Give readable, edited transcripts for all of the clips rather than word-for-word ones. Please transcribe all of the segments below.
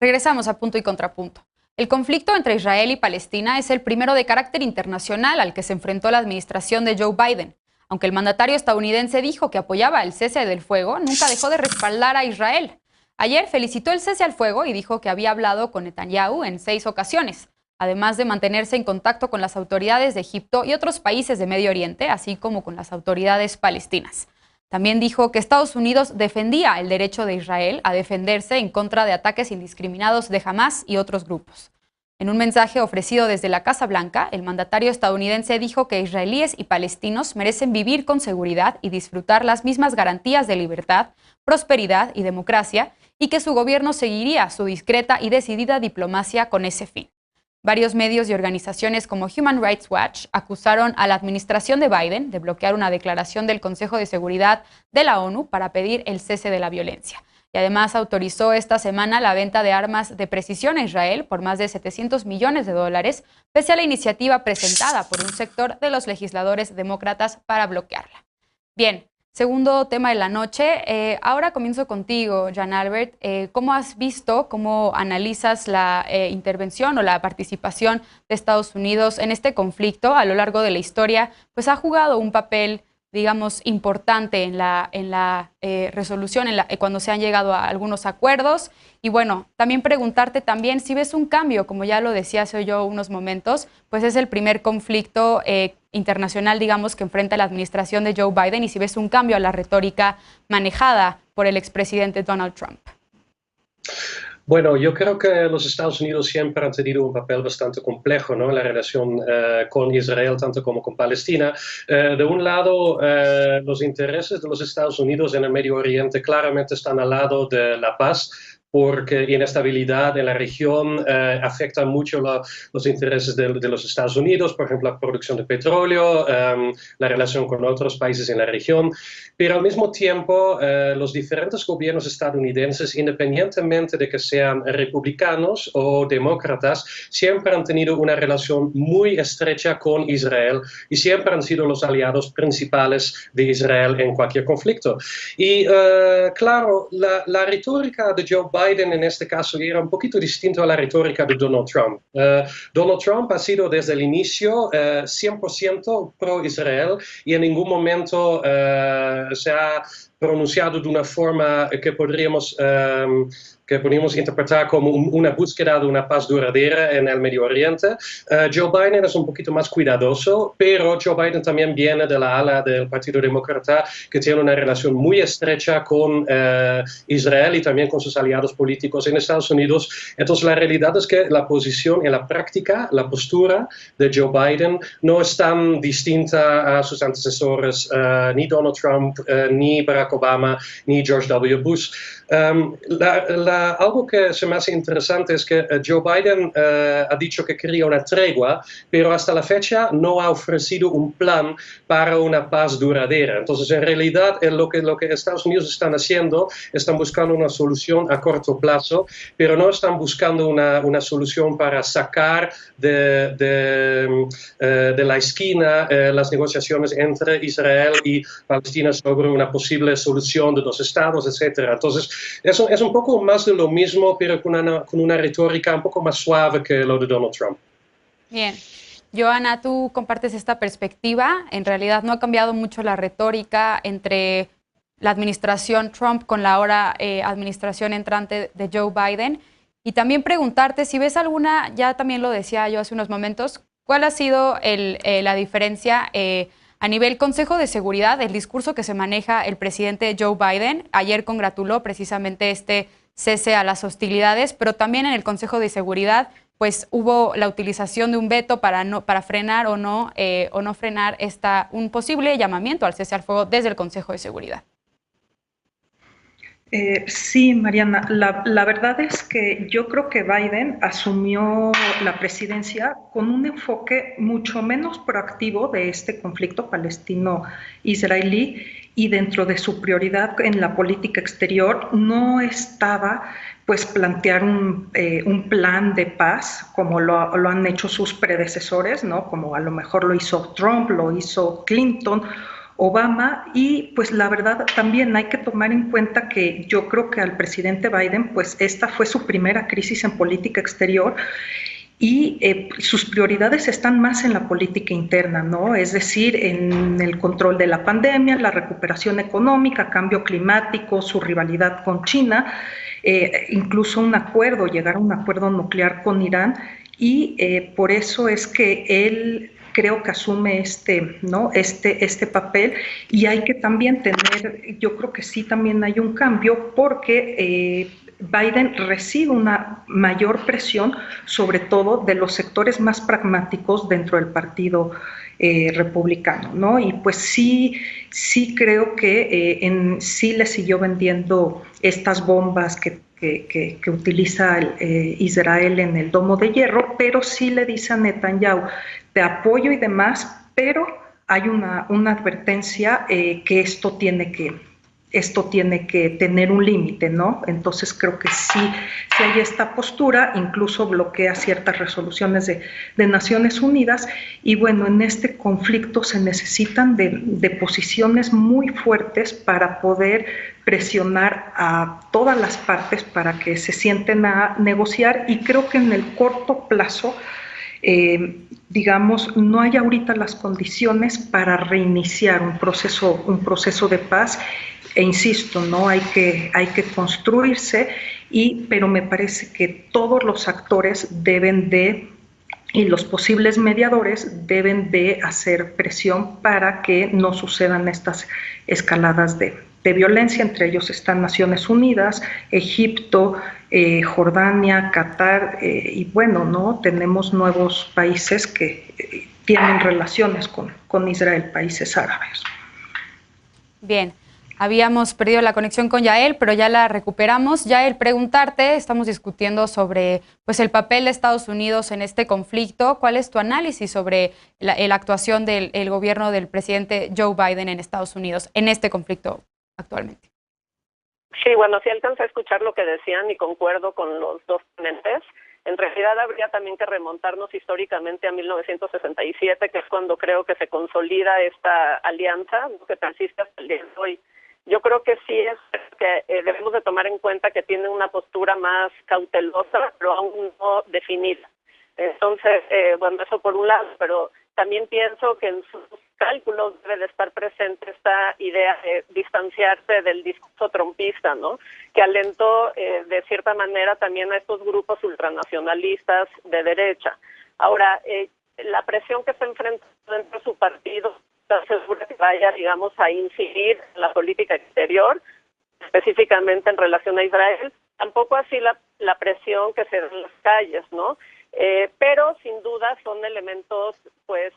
Regresamos a Punto y Contrapunto. El conflicto entre Israel y Palestina es el primero de carácter internacional al que se enfrentó la administración de Joe Biden. Aunque el mandatario estadounidense dijo que apoyaba el cese del fuego, nunca dejó de respaldar a Israel. Ayer felicitó el cese al fuego y dijo que había hablado con Netanyahu en 6 ocasiones, además de mantenerse en contacto con las autoridades de Egipto y otros países de Medio Oriente, así como con las autoridades palestinas. También dijo que Estados Unidos defendía el derecho de Israel a defenderse en contra de ataques indiscriminados de Hamás y otros grupos. En un mensaje ofrecido desde la Casa Blanca, el mandatario estadounidense dijo que israelíes y palestinos merecen vivir con seguridad y disfrutar las mismas garantías de libertad, prosperidad y democracia, y que su gobierno seguiría su discreta y decidida diplomacia con ese fin. Varios medios y organizaciones como Human Rights Watch acusaron a la administración de Biden de bloquear una declaración del Consejo de Seguridad de la ONU para pedir el cese de la violencia. Y además autorizó esta semana la venta de armas de precisión a Israel por más de $700 millones, pese a la iniciativa presentada por un sector de los legisladores demócratas para bloquearla. Bien. Segundo tema de la noche. Ahora comienzo contigo, Jan Albert. ¿Cómo has visto, cómo analizas la intervención o la participación de Estados Unidos en este conflicto a lo largo de la historia? Pues ha jugado un papel, digamos, importante en la resolución, cuando se han llegado a algunos acuerdos. Y bueno, también preguntarte también si ves un cambio, como ya lo decía hace yo unos momentos, pues es el primer conflicto internacional, digamos, que enfrenta la administración de Joe Biden, y si ves un cambio a la retórica manejada por el expresidente Donald Trump. Bueno, yo creo que los Estados Unidos siempre han tenido un papel bastante complejo, ¿no?, en la relación con Israel, tanto como con Palestina. De un lado, los intereses de los Estados Unidos en el Medio Oriente claramente están al lado de la paz, porque inestabilidad en la región afecta mucho los intereses de los Estados Unidos, por ejemplo, la producción de petróleo, la relación con otros países en la región, pero al mismo tiempo los diferentes gobiernos estadounidenses, independientemente de que sean republicanos o demócratas, siempre han tenido una relación muy estrecha con Israel y siempre han sido los aliados principales de Israel en cualquier conflicto. Y claro, la retórica de Joe Biden en este caso era un poquito distinto a la retórica de Donald Trump. Donald Trump ha sido desde el inicio 100% pro-Israel y en ningún momento se ha pronunciado de una forma que podríamos interpretar como una búsqueda de una paz duradera en el Medio Oriente. Joe Biden es un poquito más cuidadoso, pero Joe Biden también viene de la ala del Partido Demócrata, que tiene una relación muy estrecha con Israel y también con sus aliados políticos en Estados Unidos. Entonces la realidad es que la posición en la práctica, la postura de Joe Biden no es tan distinta a sus antecesores, ni Donald Trump, ni Barack Obama, ni George W. Bush. Algo que se me hace interesante es que Joe Biden ha dicho que quería una tregua, pero hasta la fecha no ha ofrecido un plan para una paz duradera. Entonces, en realidad, lo que Estados Unidos están haciendo, están buscando una solución a corto plazo, pero no están buscando una solución para sacar de la esquina las negociaciones entre Israel y Palestina sobre una posible solución de 2 estados, etc. Entonces, es un poco más de lo mismo, pero con una retórica un poco más suave que lo de Donald Trump. Bien. Johanna, tú compartes esta perspectiva. En realidad no ha cambiado mucho la retórica entre la administración Trump con la ahora administración entrante de Joe Biden. Y también preguntarte si ves alguna, ya también lo decía yo hace unos momentos, ¿cuál ha sido la diferencia a nivel Consejo de Seguridad, el discurso que se maneja el presidente Joe Biden? Ayer congratuló precisamente este cese a las hostilidades, pero también en el Consejo de Seguridad pues hubo la utilización de un veto para frenar o no frenar un posible llamamiento al cese al fuego desde el Consejo de Seguridad. Sí, Mariana, la verdad es que yo creo que Biden asumió la presidencia con un enfoque mucho menos proactivo de este conflicto palestino-israelí, y dentro de su prioridad en la política exterior no estaba pues plantear un plan de paz como lo han hecho sus predecesores, ¿no? Como a lo mejor lo hizo Trump, lo hizo Clinton, Obama, y pues la verdad también hay que tomar en cuenta que yo creo que al presidente Biden pues esta fue su primera crisis en política exterior y sus prioridades están más en la política interna, ¿no? Es decir, en el control de la pandemia, la recuperación económica, cambio climático, su rivalidad con China, incluso llegar a un acuerdo nuclear con Irán, y por eso es que él creo que asume este papel, y hay que también yo creo que sí también hay un cambio porque Biden recibe una mayor presión, sobre todo de los sectores más pragmáticos dentro del partido republicano, ¿no? Y pues sí creo que sí le siguió vendiendo estas bombas que utiliza Israel en el Domo de Hierro, pero sí le dice a Netanyahu, te apoyo y demás, pero hay una advertencia que esto tiene que tener un límite, ¿no? Entonces creo que sí hay esta postura, incluso bloquea ciertas resoluciones de Naciones Unidas, y bueno, en este conflicto se necesitan de posiciones muy fuertes para poder presionar a todas las partes para que se sienten a negociar, y creo que en el corto plazo digamos, no hay ahorita las condiciones para reiniciar un proceso de paz, e insisto, ¿no? Hay que construirse, pero me parece que todos los actores y los posibles mediadores deben de hacer presión para que no sucedan estas escaladas de violencia. Entre ellos están Naciones Unidas, Egipto, Jordania, Qatar, y bueno, ¿no? Tenemos nuevos países que tienen relaciones con Israel, países árabes. Bien. Habíamos perdido la conexión con Yael, pero ya la recuperamos. Yael, preguntarte, estamos discutiendo sobre pues, el papel de Estados Unidos en este conflicto. ¿Cuál es tu análisis sobre la actuación del gobierno del presidente Joe Biden en Estados Unidos en este conflicto actualmente? Sí, bueno, sí alcancé a escuchar lo que decían y concuerdo con los dos ponentes. En realidad habría también que remontarnos históricamente a 1967, que es cuando creo que se consolida esta alianza, que persiste hasta el día de hoy. Yo creo que sí es que debemos de tomar en cuenta que tienen una postura más cautelosa, pero aún no definida. Entonces, bueno, eso por un lado, pero también pienso que en sus cálculos debe de estar presente esta idea de distanciarse del discurso trumpista, ¿no? Que alentó de cierta manera también a estos grupos ultranacionalistas de derecha. Ahora, la presión que se enfrenta dentro de su partido está segura que vaya, digamos, a incidir en la política exterior, específicamente en relación a Israel, tampoco así la presión que se da en las calles, ¿no? Pero sin duda son elementos pues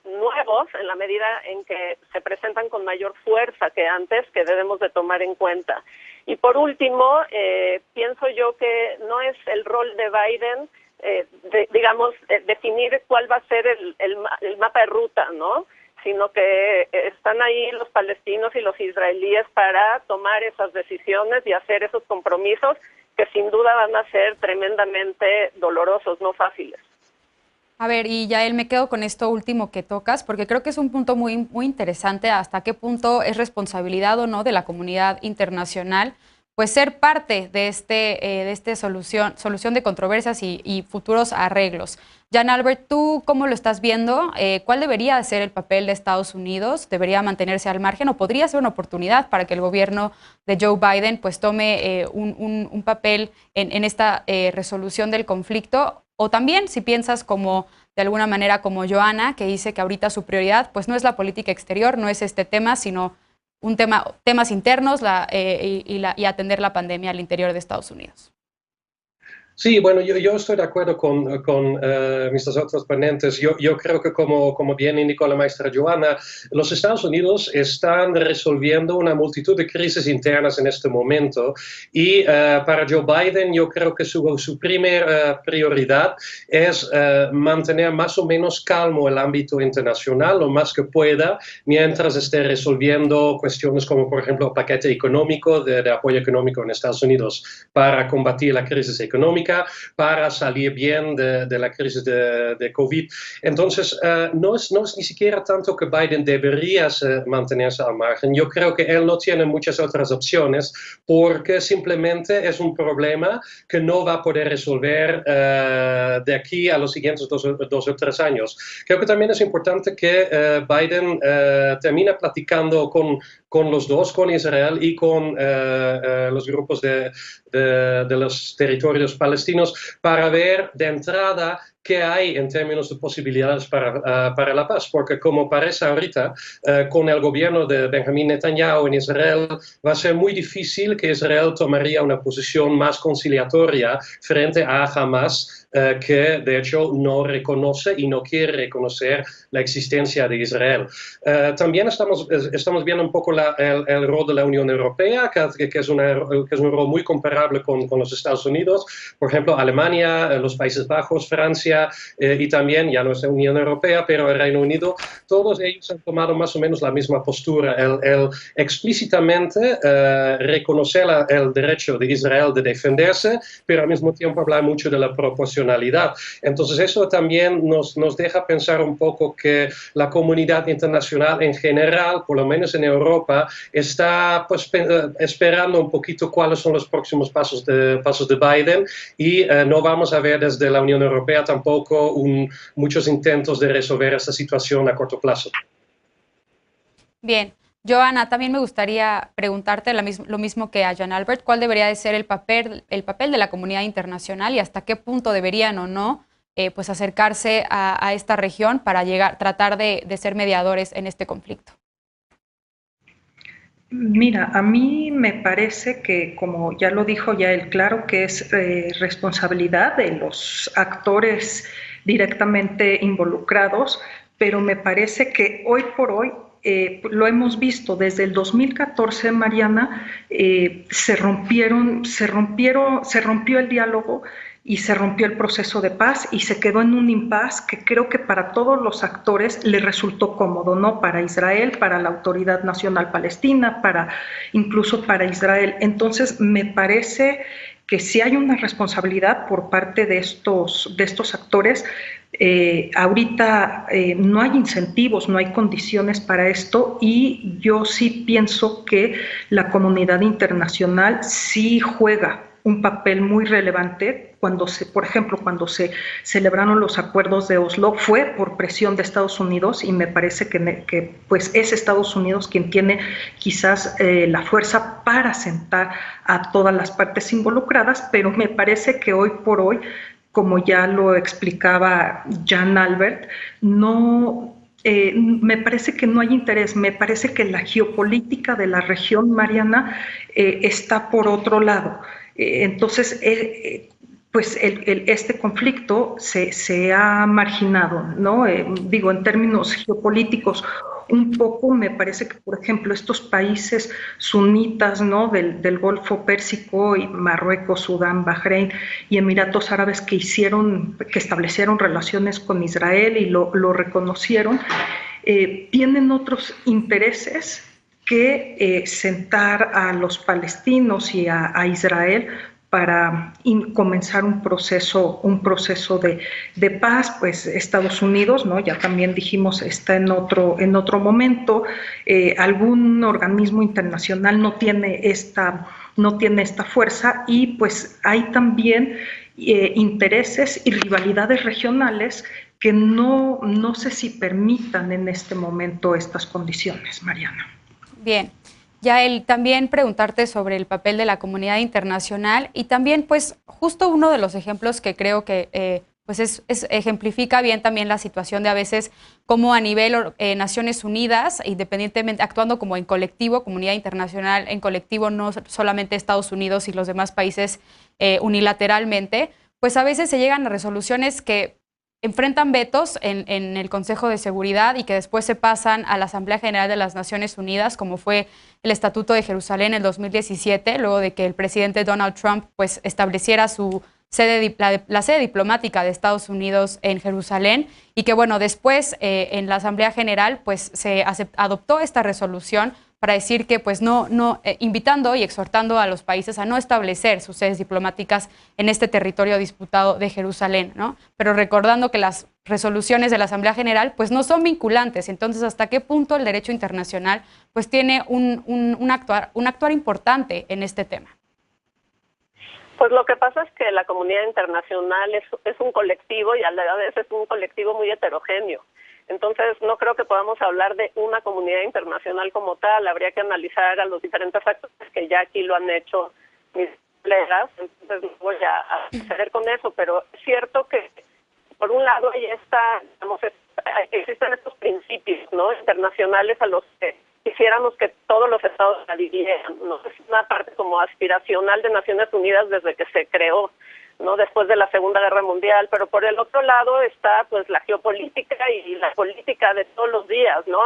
nuevos en la medida en que se presentan con mayor fuerza que antes, que debemos de tomar en cuenta. Y por último, pienso yo que no es el rol de Biden definir cuál va a ser el mapa de ruta, ¿no? Sino que están ahí los palestinos y los israelíes para tomar esas decisiones y hacer esos compromisos que sin duda van a ser tremendamente dolorosos, no fáciles. A ver, y Yael, me quedo con esto último que tocas, porque creo que es un punto muy, muy interesante, hasta qué punto es responsabilidad o no de la comunidad internacional, pues ser parte de este solución de controversias y futuros arreglos. Jan Albert, ¿tú cómo lo estás viendo? ¿Cuál debería ser el papel de Estados Unidos? ¿Debería mantenerse al margen o podría ser una oportunidad para que el gobierno de Joe Biden pues tome un papel en esta resolución del conflicto? O también, si piensas de alguna manera como Joana, que dice que ahorita su prioridad pues no es la política exterior, no es este tema, sino temas internos y atender la pandemia al interior de Estados Unidos. Sí, bueno, yo estoy de acuerdo con mis dos otros ponentes. Yo creo que como bien indicó la maestra Joana, los Estados Unidos están resolviendo una multitud de crisis internas en este momento y para Joe Biden yo creo que su primera prioridad es mantener más o menos calmo el ámbito internacional lo más que pueda mientras esté resolviendo cuestiones como por ejemplo el paquete económico de apoyo económico en Estados Unidos para combatir la crisis económica económica para salir bien de la crisis de COVID. Entonces, no es ni siquiera tanto que Biden debería mantenerse al margen. Yo creo que él no tiene muchas otras opciones porque simplemente es un problema que no va a poder resolver de aquí a los siguientes dos o tres años. Creo que también es importante que Biden termine platicando con los dos, con Israel y con los grupos de los territorios palestinos, para ver de entrada qué hay en términos de posibilidades para la paz, porque como parece ahorita, con el gobierno de Benjamín Netanyahu en Israel, va a ser muy difícil que Israel tomaría una posición más conciliatoria frente a Hamas, que de hecho no reconoce y no quiere reconocer la existencia de Israel. También estamos viendo un poco el rol de la Unión Europea, que es un rol muy comparable con los Estados Unidos. Por ejemplo, Alemania, los Países Bajos, Francia, y también, ya no es la Unión Europea, pero el Reino Unido, todos ellos han tomado más o menos la misma postura, el explícitamente reconocer el derecho de Israel de defenderse, pero al mismo tiempo hablar mucho de la proporcionalidad. Entonces eso también nos deja pensar un poco que la comunidad internacional en general, por lo menos en Europa, está pues, esperando un poquito cuáles son los próximos pasos de Biden, y no vamos a ver desde la Unión Europea tampoco muchos intentos de resolver esta situación a corto plazo. Bien. Joana, también me gustaría preguntarte lo mismo que a Jan Albert, ¿cuál debería de ser el papel de la comunidad internacional y hasta qué punto deberían o no pues acercarse a esta región para tratar de ser mediadores en este conflicto? Mira, a mí me parece que, como ya lo dijo Yael, claro que es responsabilidad de los actores directamente involucrados, pero me parece que hoy por hoy lo hemos visto desde el 2014, Mariana, se rompió el diálogo y se rompió el proceso de paz y se quedó en un impasse que creo que para todos los actores le resultó cómodo, ¿no? Para Israel, para la Autoridad Nacional Palestina, incluso para Israel. Entonces, me parece que sí hay una responsabilidad por parte de estos actores. Ahorita no hay incentivos, no hay condiciones para esto, y yo sí pienso que la comunidad internacional sí juega un papel muy relevante. Por ejemplo, cuando se celebraron los acuerdos de Oslo, fue por presión de Estados Unidos, y me parece que pues es Estados Unidos quien tiene quizás la fuerza para sentar a todas las partes involucradas, pero me parece que hoy por hoy, como ya lo explicaba Jan Albert, me parece que no hay interés. Me parece que la geopolítica de la región, Mariana, está por otro lado. Entonces, pues este conflicto se ha marginado, ¿no? Digo, en términos geopolíticos, un poco me parece que, por ejemplo, estos países sunitas, ¿no? del Golfo Pérsico, y Marruecos, Sudán, Bahrein y Emiratos Árabes, que establecieron relaciones con Israel y lo reconocieron, tienen otros intereses que sentar a los palestinos y a Israel para comenzar un proceso de paz. Pues Estados Unidos, ¿no? Ya también dijimos, está en otro momento. Algún organismo internacional no tiene esta fuerza, y pues hay también intereses y rivalidades regionales que no sé si permitan en este momento estas condiciones, Mariana. Bien. Yael, también preguntarte sobre el papel de la comunidad internacional, y también pues justo uno de los ejemplos que creo que pues ejemplifica bien también la situación de a veces como a nivel Naciones Unidas, independientemente, actuando como en colectivo, comunidad internacional en colectivo, no solamente Estados Unidos y los demás países unilateralmente, pues a veces se llegan a resoluciones que enfrentan vetos en el Consejo de Seguridad y que después se pasan a la Asamblea General de las Naciones Unidas, como fue el Estatuto de Jerusalén en 2017, luego de que el presidente Donald Trump pues estableciera la sede diplomática de Estados Unidos en Jerusalén, y que bueno, después en la Asamblea General pues se adoptó esta resolución para decir que pues invitando y exhortando a los países a no establecer sus sedes diplomáticas en este territorio disputado de Jerusalén, ¿no? Pero recordando que las resoluciones de la Asamblea General pues no son vinculantes. Entonces, ¿hasta qué punto el derecho internacional pues tiene un actuar importante en este tema? Pues lo que pasa es que la comunidad internacional es un colectivo y a la vez es un colectivo muy heterogéneo. Entonces, no creo que podamos hablar de una comunidad internacional como tal. Habría que analizar a los diferentes actores que ya aquí lo han hecho mis colegas. Entonces, no voy a ceder con eso, pero es cierto que, por un lado, existen estos principios, ¿no?, internacionales a los que quisiéramos que todos los estados adhirieran, ¿no? Es una parte como aspiracional de Naciones Unidas desde que se creó, ¿no?, después de la Segunda Guerra Mundial, pero por el otro lado está pues la geopolítica y la política de todos los días, ¿no?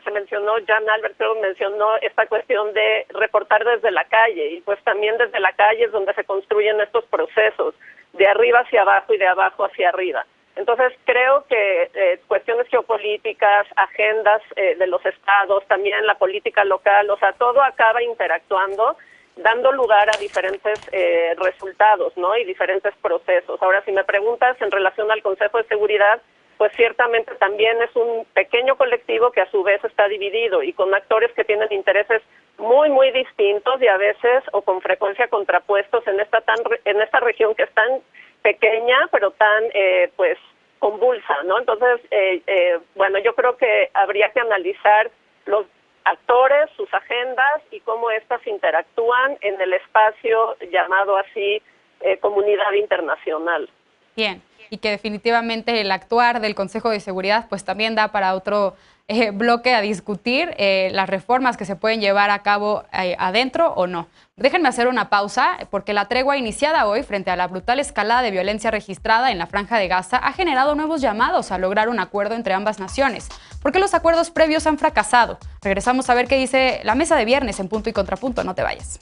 Se mencionó, Jan Albert creo mencionó esta cuestión de reportar desde la calle, y pues también desde la calle es donde se construyen estos procesos, de arriba hacia abajo y de abajo hacia arriba. Entonces creo que cuestiones geopolíticas, agendas de los estados, también la política local, o sea, todo acaba interactuando, dando lugar a diferentes resultados, ¿no?, y diferentes procesos. Ahora, si me preguntas en relación al Consejo de Seguridad, pues ciertamente también es un pequeño colectivo que a su vez está dividido y con actores que tienen intereses muy, muy distintos y a veces o con frecuencia contrapuestos en esta región que es tan pequeña, pero tan pues convulsa, ¿no? Entonces, bueno, yo creo que habría que analizar los actores, sus agendas y cómo éstas interactúan en el espacio llamado así comunidad internacional. Bien, y que definitivamente el actuar del Consejo de Seguridad pues también da para otro bloque a discutir las reformas que se pueden llevar a cabo adentro o no. Déjenme hacer una pausa porque la tregua iniciada hoy frente a la brutal escalada de violencia registrada en la Franja de Gaza ha generado nuevos llamados a lograr un acuerdo entre ambas naciones. ¿Por qué los acuerdos previos han fracasado? Regresamos a ver qué dice la mesa de viernes en Punto y Contrapunto. No te vayas.